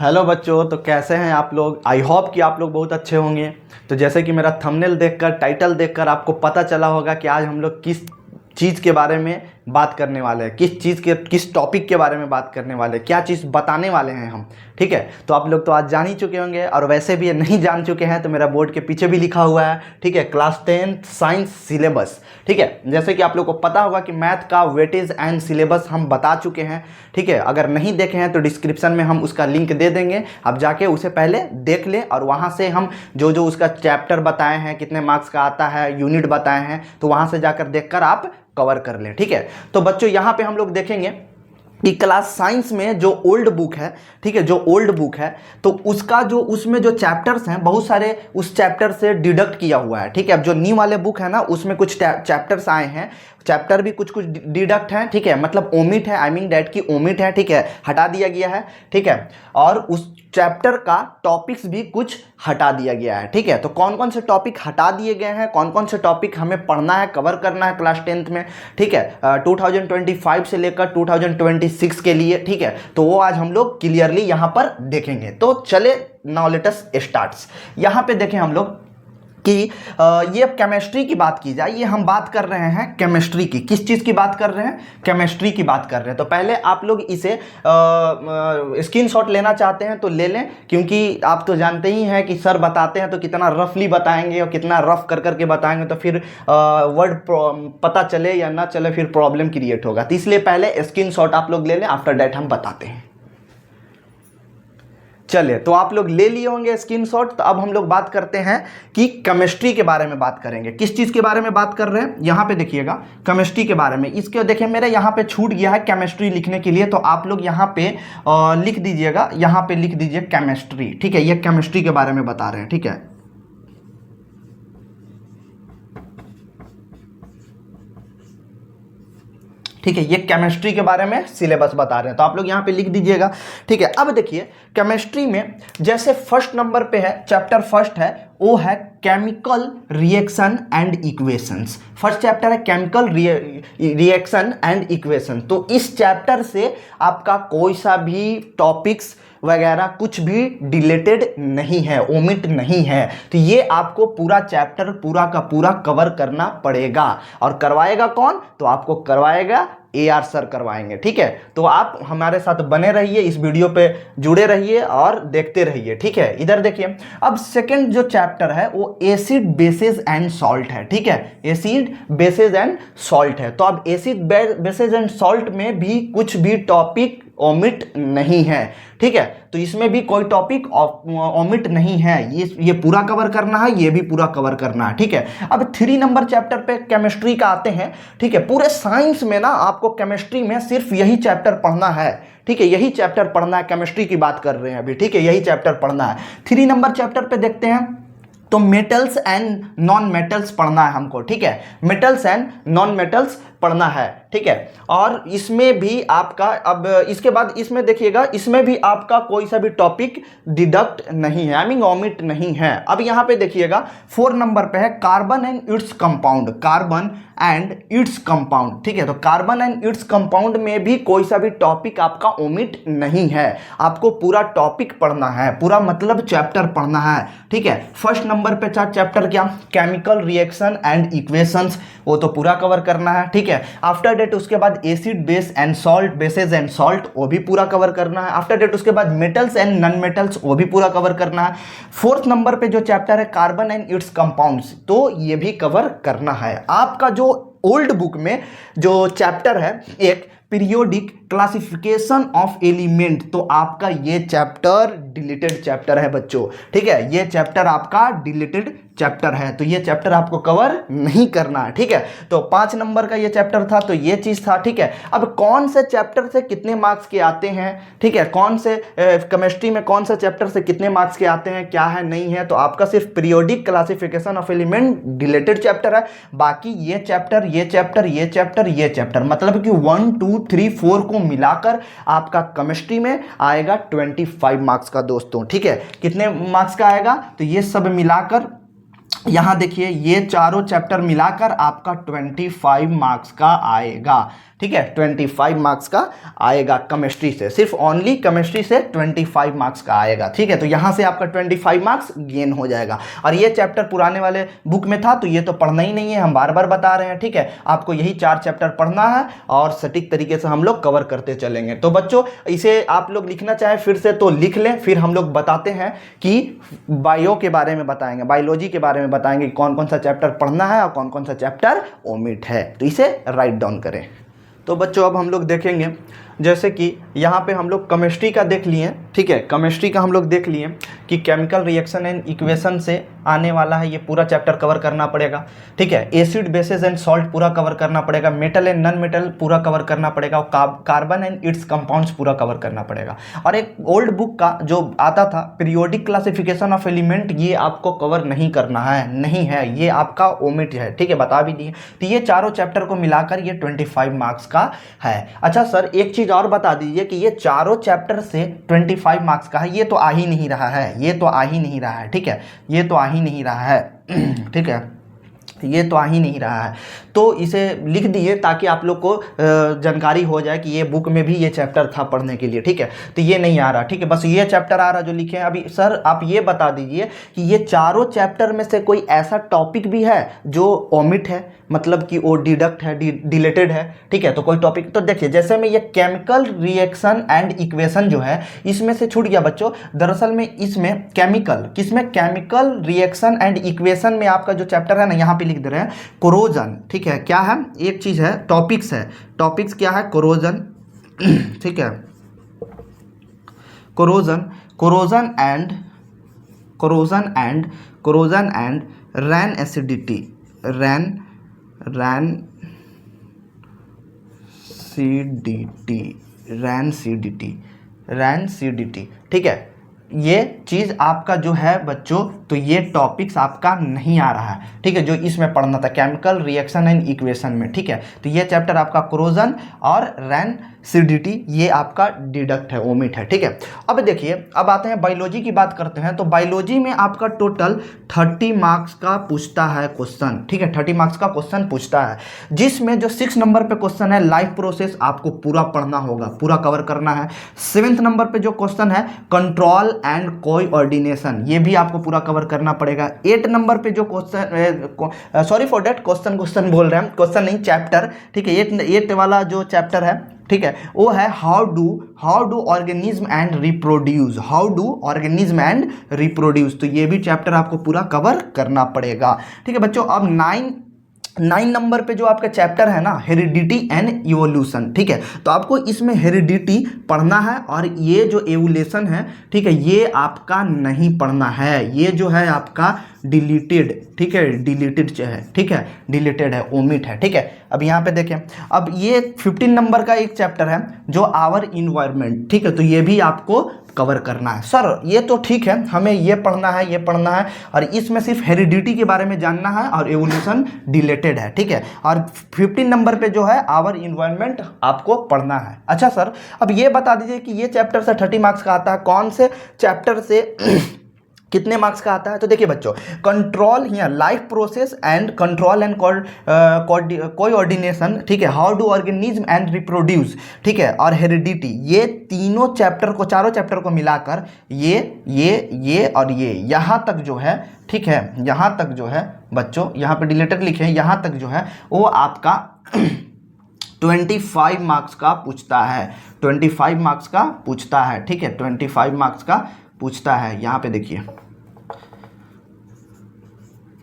Hello बच्चों, तो कैसे हैं आप लोग। आई होप कि आप लोग बहुत अच्छे होंगे। तो जैसे कि मेरा थंबनेल देखकर, टाइटल देखकर आपको पता चला होगा कि आज हम लोग किस चीज़ के बारे में बात करने वाले हैं, किस टॉपिक के बारे में बात करने वाले हैं, क्या चीज़ बताने वाले हैं हम। ठीक है, तो आप लोग तो आज जान ही चुके होंगे, और वैसे भी नहीं जान चुके हैं तो मेरा बोर्ड के पीछे भी लिखा हुआ है। ठीक है, क्लास 10 साइंस सिलेबस। ठीक है, जैसे कि आप लोग को पता होगा कि मैथ का वेटेज एंड सिलेबस हम बता चुके हैं। ठीक है, अगर नहीं देखे हैं तो डिस्क्रिप्शन में हम उसका लिंक दे देंगे, आप जाके उसे पहले देख लें, और वहाँ से हम जो जो उसका चैप्टर बताए हैं, कितने मार्क्स का आता है, यूनिट बताए हैं, तो वहाँ से जाकर देखकर आप कवर कर लें। ठीक है, तो बच्चों यहाँ पे हम लोग देखेंगे कि क्लास साइंस में जो ओल्ड बुक है, ठीक है, जो ओल्ड बुक है, तो उसका जो उसमें जो चैप्टर्स हैं बहुत सारे उस चैप्टर से डिडक्ट किया हुआ है। ठीक है, अब जो न्यू वाले बुक है ना, उसमें कुछ चैप्टर्स आए हैं, चैप्टर भी कुछ कुछ डिडक्ट हैं। ठीक है, मतलब ओमिट है, आई मीन डैट की ओमिट है। ठीक है, हटा दिया गया है। ठीक है, और उस चैप्टर का टॉपिक्स भी कुछ हटा दिया गया है। ठीक है, तो कौन कौन से टॉपिक हटा दिए गए हैं, कौन कौन से टॉपिक हमें पढ़ना है, कवर करना है क्लास 10th में। ठीक है, 2025 से लेकर 2026 के लिए। ठीक है, तो वो आज हम लोग क्लियरली यहाँ पर देखेंगे। तो चले, नाउ लेट अस स्टार्ट्स। यहाँ पे देखें हम लोग कि ये केमिस्ट्री की बात की जाए, ये हम बात कर रहे हैं केमिस्ट्री की। किस चीज़ की बात कर रहे हैं? केमिस्ट्री की बात कर रहे हैं। तो पहले आप लोग इसे स्क्रीनशॉट लेना चाहते हैं तो ले लें, क्योंकि आप तो जानते ही हैं कि सर बताते हैं तो कितना रफली बताएंगे और कितना रफ कर करके बताएंगे, तो फिर वर्ड पता चले या ना चले फिर प्रॉब्लम क्रिएट होगा। तो इसलिए पहले स्क्रीनशॉट आप लोग ले लें, आफ्टर दैट हम बताते हैं। चलिए, तो आप लोग ले लिए होंगे स्क्रीनशॉट। तो अब हम लोग बात करते हैं कि केमिस्ट्री के बारे में बात करेंगे। किस चीज़ के बारे में बात कर रहे हैं, यहाँ पे देखिएगा, केमिस्ट्री के बारे में। इसके देखिए मेरे यहाँ पे छूट गया है केमिस्ट्री लिखने के लिए, तो आप लोग यहाँ पे लिख दीजिएगा, यहाँ पे लिख दीजिए केमिस्ट्री। ठीक है, ये केमिस्ट्री के बारे में बता रहे हैं। ठीक है, ठीक है, ये केमिस्ट्री के बारे में सिलेबस बता रहे हैं, तो आप लोग यहाँ पे लिख दीजिएगा। ठीक है, अब देखिए केमिस्ट्री में जैसे फर्स्ट नंबर पे है, चैप्टर फर्स्ट है, वो है chemical reaction and equations. First chapter है केमिकल रिएक्शन एंड इक्वेशन। तो इस चैप्टर से आपका कोई सा भी टॉपिक्स वगैरह कुछ भी डिलेटेड नहीं है, ओमिट नहीं है। तो ये आपको पूरा चैप्टर पूरा का पूरा कवर करना पड़ेगा। और करवाएगा कौन? तो आपको करवाएगा AR सर करवाएंगे। ठीक है, तो आप हमारे साथ बने रहिए, इस वीडियो पे जुड़े रहिए और देखते रहिए। ठीक है, इधर देखिए, अब सेकंड जो चैप्टर है वो एसिड बेसेस एंड सॉल्ट है। ठीक है, एसिड बेसेस एंड सॉल्ट है। तो अब एसिड बेसेस एंड सॉल्ट में भी कुछ भी टॉपिक ओमिट नहीं है। ठीक है, तो इसमें भी कोई टॉपिक ओमिट नहीं है, ये पूरा कवर करना है, ये भी पूरा कवर करना है। ठीक है, अब 3 नंबर चैप्टर पे केमिस्ट्री का आते हैं। ठीक है, पूरे साइंस में ना आपको केमिस्ट्री में सिर्फ यही चैप्टर पढ़ना है। ठीक है, यही चैप्टर पढ़ना है, केमिस्ट्री की बात कर रहे हैं अभी। ठीक है, यही चैप्टर पढ़ना है। 3 नंबर चैप्टर पे देखते हैं, तो मेटल्स एंड नॉन मेटल्स पढ़ना है हमको। ठीक है, मेटल्स एंड नॉन मेटल्स पढ़ना है। ठीक है, और इसमें भी आपका, अब इसके बाद इसमें देखिएगा, इसमें भी आपका कोई सा भी टॉपिक डिडक्ट नहीं है, आई मीन ओमिट नहीं है। अब यहाँ पे देखिएगा 4 नंबर पे है carbon and its compound, carbon and its compound. ठीक है, तो कार्बन एंड इट्स कंपाउंड में भी कोई सा भी टॉपिक आपका ओमिट नहीं है। आपको पूरा टॉपिक पढ़ना है, पूरा मतलब चैप्टर पढ़ना है। ठीक है, फर्स्ट नंबर पे चैप्टर क्या, केमिकल रिएक्शन एंड इक्वेशंस, वो तो पूरा कवर करना है। ठीक है, आफ्टर डेट उसके बाद acid base and salt, bases and salt, वो भी पूरा कवर करना है। आफ्टर डेट उसके बाद मेटल्स एंड नॉन मेटल्स, वो भी पूरा कवर करना है। 4th नंबर पे जो चैप्टर है कार्बन एंड इट्स कंपाउंड्स, तो ये भी कवर करना है। आपका जो ओल्ड बुक में जो चैप्टर है एक पीरियोडिक क्लासिफिकेशन ऑफ एलिमेंट, तो आपका ये चैप्टर डिलीटेड चैप्टर है बच्चों। ठीक है, ये चैप्टर आपका डिलीटेड चैप्टर है, तो ये चैप्टर आपको कवर नहीं करना है। ठीक है, तो 5 नंबर का ये चैप्टर था, तो ये चीज़ था। ठीक है, अब कौन से चैप्टर से कितने मार्क्स के आते हैं, ठीक है, कौन से केमिस्ट्री में कौन से चैप्टर से कितने मार्क्स के आते हैं, क्या है नहीं है, तो आपका सिर्फ periodic classification of element deleted chapter है। बाकी ये चैप्टर, ये चैप्टर, ये चैप्टर, ये चैप्टर, मतलब कि 1 2 3 4 को मिलाकर आपका केमिस्ट्री में आएगा 25 मार्क्स का दोस्तों। ठीक है, कितने मार्क्स का आएगा, तो ये सब मिलाकर यहाँ देखिए, ये चारों चैप्टर मिलाकर आपका 25 मार्क्स का आएगा। ठीक है, 25 मार्क्स का आएगा केमिस्ट्री से, सिर्फ ओनली केमिस्ट्री से 25 मार्क्स का आएगा। ठीक है, तो यहाँ से आपका 25 मार्क्स गेन हो जाएगा। और ये चैप्टर पुराने वाले बुक में था तो ये तो पढ़ना ही नहीं है, हम बार बार बता रहे हैं। ठीक है, आपको यही 4 चैप्टर पढ़ना है और सटीक तरीके से हम लोग कवर करते चलेंगे। तो बच्चों इसे आप लोग लिखना चाहें फिर से तो लिख लें, फिर हम लोग बताते हैं कि बायो के बारे में बताएंगे, बायोलॉजी के बारे में बताएंगे कौन कौन सा चैप्टर पढ़ना है और कौन कौन सा चैप्टर ओमिट है। तो इसे राइट डाउन करें। तो बच्चों अब हम लोग देखेंगे, जैसे कि यहाँ पे हम लोग केमिस्ट्री का देख लिए। ठीक है, केमिस्ट्री का हम लोग देख लिए कि केमिकल रिएक्शन एंड इक्वेशन से आने वाला है, ये पूरा चैप्टर कवर करना पड़ेगा। ठीक है, एसिड बेसिस एंड सॉल्ट पूरा कवर करना पड़ेगा, मेटल एंड नॉन मेटल पूरा कवर करना पड़ेगा, और कार्बन एंड इट्स कंपाउंड्स पूरा कवर करना पड़ेगा। और एक ओल्ड बुक का जो आता था पीरियोडिक क्लासिफिकेशन ऑफ एलिमेंट, ये आपको कवर नहीं करना है, नहीं है, ये आपका ओमिट है। ठीक है, बता भी दिए। तो ये चारों चैप्टर को मिलाकर ये 25 मार्क्स का है। अच्छा सर एक चीज और बता दीजिए कि ये चारों चैप्टर से 25 मार्क्स का है, ये तो आ ही नहीं रहा है, ये तो आ ही नहीं रहा है। ठीक है, ये तो आ ही नहीं रहा है। ठीक है, ये तो आ ही नहीं रहा है, तो इसे लिख दिए ताकि आप लोग को जानकारी हो जाए कि ये बुक में भी ये चैप्टर था पढ़ने के लिए। ठीक है, तो ये नहीं आ रहा। ठीक है, बस ये चैप्टर आ रहा जो लिखे हैं अभी। सर आप ये बता दीजिए कि ये चारों चैप्टर में से कोई ऐसा टॉपिक भी है जो ओमिट है, मतलब कि वो डिडक्ट है, डिलेटेड है। ठीक है, तो कोई टॉपिक तो देखिए, जैसे में ये केमिकल रिएक्शन एंड इक्वेशन जो है इसमें से छूट गया बच्चों। दरअसल में इसमें केमिकल, किसमें, केमिकल रिएक्शन एंड इक्वेशन में आपका जो चैप्टर है ना, यहाँ पे लिख दे रहे हैं कोरोजन। ठीक है, क्या है, एक चीज है, टॉपिक्स है, टॉपिक्स क्या है, कोरोजन। ठीक है, corrosion and rain acidity, rain acidity. ठीक है, ये चीज़ आपका जो है बच्चों, तो ये टॉपिक्स आपका नहीं आ रहा है। ठीक है, जो इसमें पढ़ना था केमिकल रिएक्शन एंड इक्वेशन में। ठीक है, तो ये चैप्टर आपका कोरोजन और रैन सीडीटी ये आपका डिडक्ट है, ओमिट है। ठीक है, अब देखिए, अब आते हैं बायोलॉजी की बात करते हैं। तो बायोलॉजी में आपका टोटल 30 मार्क्स का पूछता है क्वेश्चन। ठीक है, 30 मार्क्स का क्वेश्चन पूछता है, जिसमें जो 6 नंबर पे क्वेश्चन है लाइफ प्रोसेस, आपको पूरा पढ़ना होगा, पूरा कवर करना है। 7th नंबर पे जो क्वेश्चन है कंट्रोल एंड कोऑर्डिनेशन, ये भी आपको पूरा कवर करना पड़ेगा। 8 नंबर पे जो question, sorry for that, question बोल रहे हैं, क्वेश्चन नहीं चैप्टर। ठीक है, 8 वाला जो चैप्टर है, ठीक है, वो है how do organism and reproduce. तो ये भी चैप्टर आपको पूरा कवर करना पड़ेगा। ठीक है बच्चों, अब 9 नंबर पे जो आपका चैप्टर है ना, हेरिडिटी एंड इवोल्यूशन। ठीक है, तो आपको इसमें हेरिडिटी पढ़ना है और ये जो एवोल्यूशन है, ठीक है, ये आपका नहीं पढ़ना है, ये जो है आपका डिलीटेड। ठीक है, डिलीटेड है। ठीक है, डिलीटेड है, ओमिट है। ठीक है, अब यहाँ पे देखें, अब ये 15 नंबर का एक चैप्टर है जो आवर इन्वायरमेंट। ठीक है, तो ये भी आपको कवर करना है। सर ये तो ठीक है, हमें ये पढ़ना है, ये पढ़ना है, और इसमें सिर्फ हेरिडिटी के बारे में जानना है और एवोल्यूशन डिलेटेड है। ठीक है, और 15 नंबर पे जो है आवर इन्वायरमेंट आपको पढ़ना है। अच्छा सर, अब ये बता दीजिए कि ये चैप्टर से 30 मार्क्स का आता है, कौन से चैप्टर से कितने मार्क्स का आता है? तो देखिए बच्चों, कंट्रोल या life process and control and coordination, ठीक है, how do organism and reproduce, ठीक है, और हेरिडिटी, ये तीनों चैप्टर को, चारों चैप्टर को मिलाकर ये और ये यहाँ तक जो है, ठीक है, यहाँ तक जो है बच्चों, यहाँ पे डिलीटेड लिखे हैं, यहाँ तक जो है वो आपका 25 मार्क्स का पूछता है, 25 मार्क्स का पूछता है। ठीक है, 25 मार्क्स का पूछता है, यहाँ पे देखिए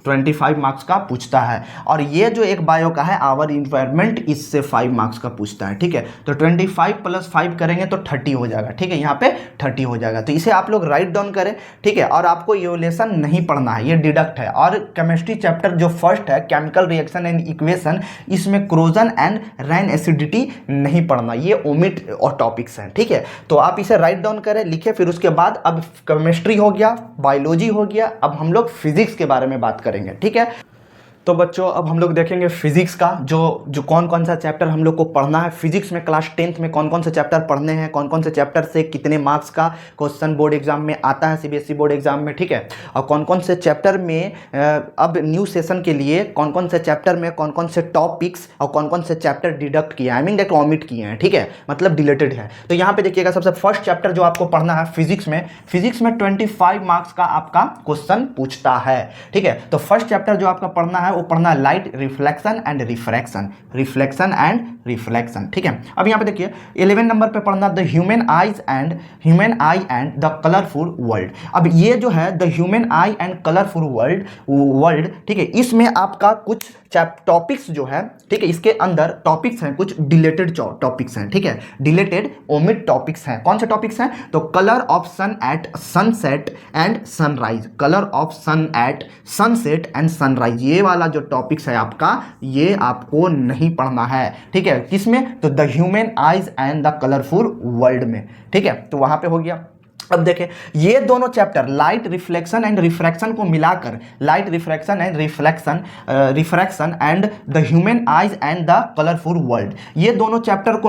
25 मार्क्स का पूछता है। और ये जो एक बायो का है आवर इन्वायरमेंट, इससे 5 मार्क्स का पूछता है। ठीक है, तो 25 + 5 करेंगे तो 30 हो जाएगा। ठीक है, यहाँ पे 30 हो जाएगा, तो इसे आप लोग राइट डाउन करें। ठीक है, और आपको इवोल्यूशन नहीं पढ़ना है, ये डिडक्ट है। और केमिस्ट्री चैप्टर जो फर्स्ट है केमिकल रिएक्शन एंड इक्वेशन, इसमें क्रोजन एंड रैन एसिडिटी नहीं पढ़ना, ये ओमिट और टॉपिक्स हैं। ठीक है, तो आप इसे राइट डाउन करें, लिखे, फिर उसके बाद अब केमिस्ट्री हो गया, बायोलॉजी हो गया, अब हम लोग फिजिक्स के बारे में बात करेंगे। ठीक है, तो बच्चों अब हम लोग देखेंगे फिजिक्स का जो कौन कौन सा चैप्टर हम लोग को पढ़ना है। फिजिक्स में क्लास 10th में कौन कौन से चैप्टर पढ़ने हैं, कौन कौन से चैप्टर से कितने मार्क्स का क्वेश्चन बोर्ड एग्जाम में आता है, सीबीएसई बोर्ड एग्जाम में, ठीक है। और कौन कौन से चैप्टर में अब न्यू सेशन के लिए कौन कौन से चैप्टर में कौन कौन से टॉपिक्स और कौन कौन से चैप्टर डिडक्ट किए हैं, आई मीन दैट ओमिट किए हैं, ठीक है, मतलब डिलीटेड है। तो यहाँ पे देखिएगा सबसे फर्स्ट चैप्टर जो आपको पढ़ना है फिजिक्स में 25 मार्क्स का आपका क्वेश्चन पूछता है, ठीक है। तो फर्स्ट चैप्टर जो आपका पढ़ना है वो पढ़ना है लाइट रिफ्लेक्शन एंड रिफ्लेक्शन, ठीक है। अब यहाँ पे देखिए 11 नंबर पे पढ़ना the human I and the colourful world. अब ये जो है the human I and colourful world, ठीक है, इसमें आपका कुछ टॉपिक्स जो है, ठीक है, इसके अंदर टॉपिक्स हैं, कुछ डिलेटेड टॉपिक्स हैं, ठीक है, डिलेटेड ओमिट टॉपिक्स हैं। कौन से टॉपिक्स हैं? तो colour of sun at sunset and sunrise, colour of sun at sunset and sunrise, ये वाला जो टॉपिक्स है आपका, ये आपको नहीं पढ़ना है, ठीक है। किसमें? तो the human eyes and the colourful world में, ठीक है, तो वहां पे हो गया। अब देखें ये दोनों chapter light reflection and refraction को मिलाकर, light refraction and refraction and the human eyes and the colourful world, ये दोनों चैप्टर को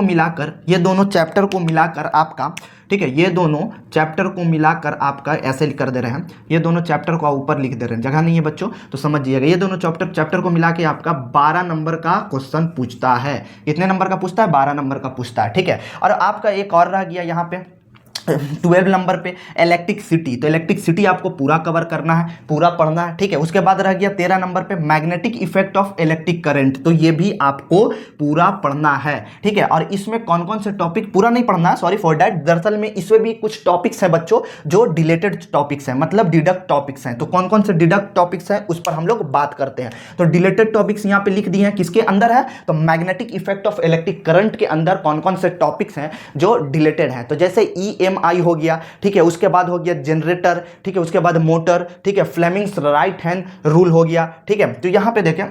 मिलाकर आपका, ठीक है, ये दोनों चैप्टर को मिलाकर आपका ऐसे कर दे रहे हैं, ये दोनों चैप्टर को ऊपर लिख दे रहे हैं, जगह नहीं है बच्चों तो समझिएगा। ये दोनों चैप्टर को मिला के आपका 12 नंबर का क्वेश्चन पूछता है। कितने नंबर का पूछता है? 12 नंबर का पूछता है, ठीक है। और आपका एक और रह गया यहाँ पे 12 नंबर पे इलेक्ट्रिसिटी, तो इलेक्ट्रिसिटी आपको पूरा कवर करना है, पूरा पढ़ना है, ठीक है। उसके बाद रह गया 13 नंबर पे magnetic effect of electric current, तो ये भी आपको पूरा पढ़ना है, ठीक है। और इसमें कौन कौन से टॉपिक पूरा नहीं पढ़ना है, सॉरी फॉर दैट, दरअसल में इसमें भी कुछ टॉपिक्स हैं बच्चों जो डिलेटेड टॉपिक्स हैं, मतलब डिडक्ट टॉपिक्स हैं। तो कौन कौन से डिडक्ट टॉपिक्स हैं उस पर हम लोग बात करते हैं। तो डिलेटेड टॉपिक्स यहाँ पे लिख दिए हैं, किसके अंदर है? तो magnetic effect of electric current के अंदर कौन कौन से टॉपिक्स हैं जो डिलेटेड हैं। तो जैसे EMI हो गया, ठीक है, उसके बाद हो गया जनरेटर, ठीक है, उसके बाद मोटर, ठीक है, फ्लेमिंग्स राइट हैंड रूल हो गया, ठीक है। तो यहां पे देखें,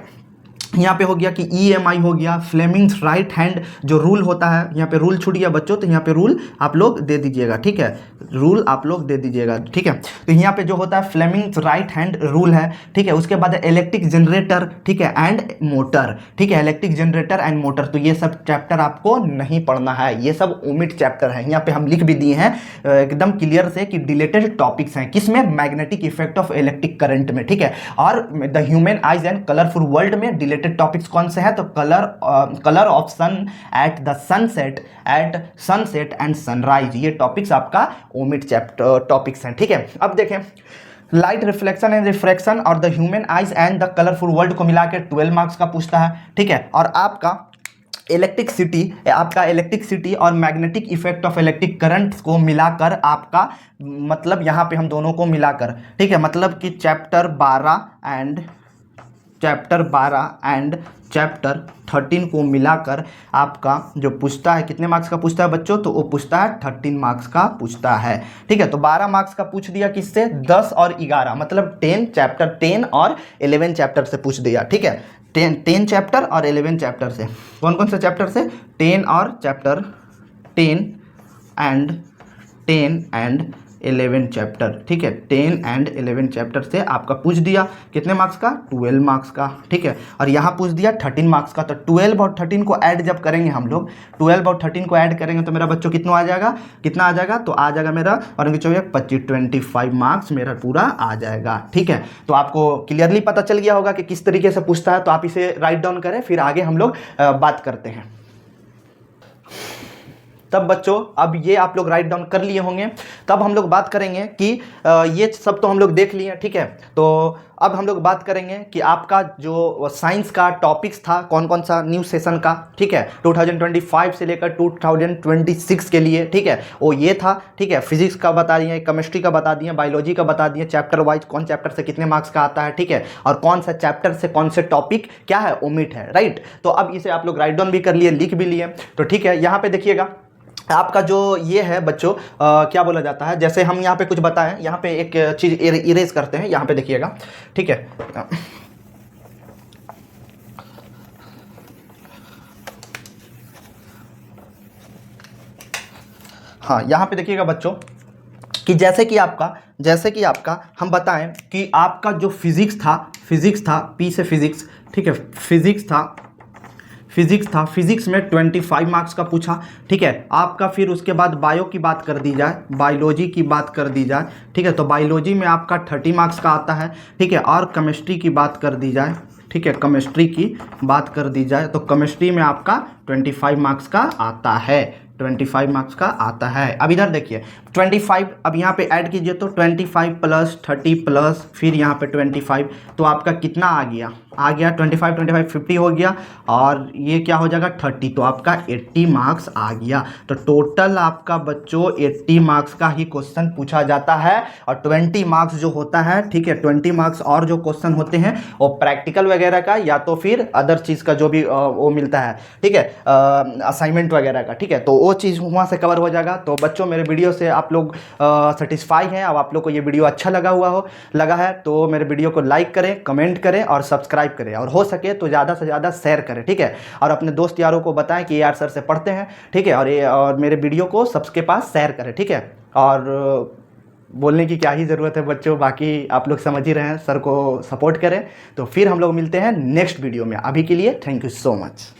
यहाँ पे हो गया कि EMI हो गया, फ्लेमिंग्स राइट हैंड जो रूल होता है, यहाँ पे रूल छूट गया बच्चों, तो यहाँ पे रूल आप लोग दे दीजिएगा, ठीक है, रूल आप लोग दे दीजिएगा, ठीक है। तो यहाँ पे जो होता है फ्लेमिंग्स राइट हैंड रूल है, ठीक है। उसके बाद इलेक्ट्रिक जनरेटर, ठीक है, एंड मोटर, ठीक है, इलेक्ट्रिक जनरेटर एंड मोटर, तो ये सब चैप्टर आपको नहीं पढ़ना है, ये सब ओमिट चैप्टर है। यहाँ पे हम लिख भी दिए हैं एकदम क्लियर से कि डिलेटेड टॉपिक्स हैं, किसमें? Magnetic effect of electric current में, ठीक है। और the human eyes and colourful world में डिलेटेड टॉपिक्स कौन से हैं? तो colour of sun at the sunset and sunrise, ये टॉपिक्स आपका ओमिट चैप्टर टॉपिक्स हैं, ठीक है। अब देखें लाइट रिफ्लेक्शन एंड रिफ्रैक्शन और the human eyes and the colourful world को मिला के 12 मार्क्स का पूछता है, ठीक है। और आपका इलेक्ट्रिसिटी और magnetic effect of electric current को मिलाकर आपका, मतलब यहाँ पे हम दोनों को मिलाकर, ठीक है, मतलब कि चैप्टर 12 एंड चैप्टर 13 को मिलाकर आपका जो पूछता है, कितने मार्क्स का पूछता है बच्चों? तो वो पूछता है 13 मार्क्स का पूछता है, ठीक है। तो 12 मार्क्स का पूछ दिया किससे? 10 और 11, मतलब 10 और 11 चैप्टर से पूछ दिया, ठीक है। 10 चैप्टर और 11 चैप्टर से, कौन कौन से चैप्टर से? 10 एंड 11 चैप्टर, ठीक है, 10 एंड 11 चैप्टर से आपका पूछ दिया कितने मार्क्स का? 12 मार्क्स का, ठीक है। और यहाँ पूछ दिया 13 मार्क्स का, तो 12 और 13 को ऐड जब करेंगे हम लोग, 12 और 13 को ऐड करेंगे तो मेरा बच्चों कितना आ जाएगा? तो आ जाएगा मेरा, और 25 मार्क्स मेरा पूरा आ जाएगा, ठीक है। तो आपको क्लियरली पता चल गया होगा कि किस तरीके से पूछता है, तो आप इसे राइट डाउन करें, फिर आगे हम लोग बात करते हैं। तब बच्चों अब ये आप लोग राइट डाउन कर लिए होंगे, तब हम लोग बात करेंगे कि ये सब तो हम लोग देख लिए, ठीक है। तो अब हम लोग बात करेंगे कि आपका जो साइंस का टॉपिक्स था कौन कौन सा न्यू सेशन का, ठीक है, 2025 से लेकर 2026 के लिए, ठीक है, वो ये था, ठीक है। फिजिक्स का बता दिए, केमिस्ट्री का बता दिए, बायोलॉजी का बता दिए, चैप्टर वाइज कौन चैप्टर से कितने मार्क्स का आता है, ठीक है, और कौन सा चैप्टर से कौन से टॉपिक क्या है ओमिट है, राइट। तो अब इसे आप लोग राइट डाउन भी कर लिए, लिख भी लिए, तो ठीक है। यहाँ पे देखिएगा आपका जो ये है बच्चों क्या बोला जाता है, जैसे हम यहाँ पे कुछ बताएं, यहाँ पे एक चीज़ इरेज करते हैं, यहाँ पे देखिएगा, ठीक है। हाँ, यहाँ पे देखिएगा बच्चों कि जैसे कि आपका हम बताएं कि आपका जो फिजिक्स था, पी से फिजिक्स, ठीक है। फिजिक्स में 25 मार्क्स का पूछा, ठीक है। आपका फिर उसके बाद बायो की बात कर दी जाए, बायोलॉजी की बात कर दी जाए, ठीक है, तो बायोलॉजी में आपका 30 मार्क्स का आता है, ठीक है। और केमिस्ट्री की बात कर दी जाए, ठीक है, केमिस्ट्री की बात कर दी जाए तो केमिस्ट्री में आपका 25 मार्क्स का आता है, 25 मार्क्स का आता है। अब इधर देखिए 25, अब यहाँ पे ऐड कीजिए तो 25 प्लस 30 प्लस फिर यहाँ पे 25, तो आपका कितना आ गया 25 50 हो गया, और ये क्या हो जाएगा 30, तो आपका 80 मार्क्स आ गया। तो टोटल आपका बच्चों 80 मार्क्स का ही क्वेश्चन पूछा जाता है, और 20 मार्क्स जो होता है, ठीक है, 20 मार्क्स और जो क्वेश्चन होते हैं वो प्रैक्टिकल वगैरह का या तो फिर अदर चीज़ का जो भी वो मिलता है, ठीक है, असाइनमेंट वगैरह का, ठीक है, तो वो चीज़ वहाँ से कवर हो जाएगा। तो बच्चों मेरे वीडियो से आप लोग सेटिस्फाई हैं, अब आप लोग को ये वीडियो अच्छा लगा है तो मेरे वीडियो को लाइक करें, कमेंट करें और सब्सक्राइब करें, और हो सके तो ज़्यादा से ज़्यादा शेयर करें, ठीक है, और अपने दोस्त यारों को बताएं कि यार सर से पढ़ते हैं, ठीक है, और मेरे वीडियो को सबके पास शेयर करें, ठीक है। और बोलने की क्या ही ज़रूरत है बच्चों, बाकी आप लोग समझ ही रहे हैं, सर को सपोर्ट करें। तो फिर हम लोग मिलते हैं नेक्स्ट वीडियो में, अभी के लिए थैंक यू सो मच।